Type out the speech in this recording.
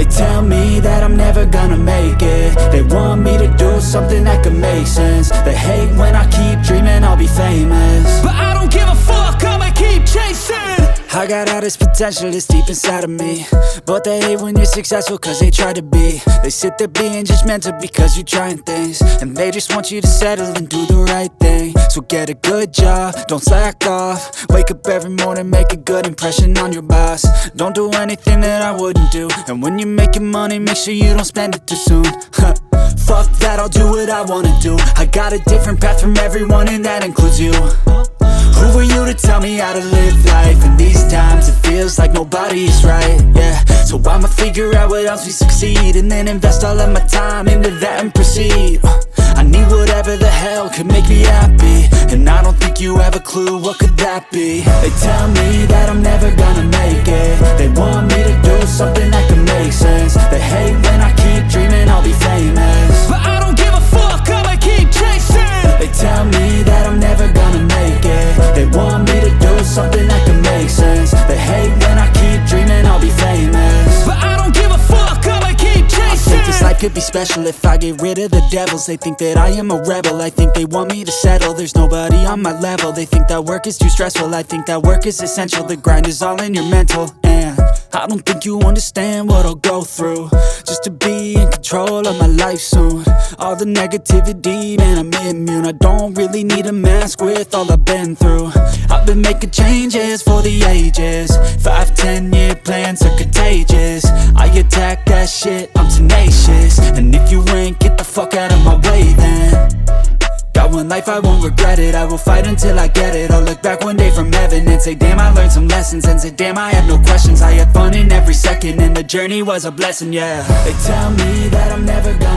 tell me that I'm never gonna make it. They want me to do something that could make sense. They hate when I keep dreaming I'll be famous, but I don't give a fuck, I'ma keep chasing. I got all this potential that's deep inside of me, but they hate when you're successful cause they try to be. They sit there being judgmental because you're trying things, and they just want you to settle and do the right thing. So get a good job, don't slack off. Wake up every morning, make a good impression on your boss. Don't do anything that I wouldn't do, and when you're making money, make sure you don't spend it too soon. Fuck that, I'll do what I wanna do. I got a different path from everyone, and that includes you. Who are you to tell me how to live life? In these times it feels like nobody is right, yeah. So I'ma figure out what else we succeed, and then invest all of my time into that and proceed. I need whatever the hell could make me happy, and I don't think you have a clue what could that be. They tell me that I'm never gonna make it. They want me to do something that could make sense. They hate when I keep dreaming I'll be famous, but I don't give a fuck, I'ma keep chasing. They tell me that I'm never gonna make it. They want me to do something that can make sense. They hate when I keep dreaming I'll be famous, but I don't give a fuck, I'ma keep chasing. I think this life could be special if I get rid of the devils. They think that I am a rebel, I think they want me to settle. There's nobody on my level, they think that work is too stressful. I think that work is essential, the grind is all in your mental. And I don't think you understand what I'll go through just to be in control of my life soon. All the negativity, man, I'm immune. I don't really need a mask with all I've been through. I've been making changes for the ages. 5-10 year plans are contagious. I attack that shit, I'm tenacious. And if you ain't, get the fuck out of my way then. Got one life, I won't regret it. I will fight until I get it. I'll look back one day from heaven and say damn, I learned some lessons. And say damn, I have no questions. I had fun in every second, and the journey was a blessing, yeah. They tell me that I'm never gonna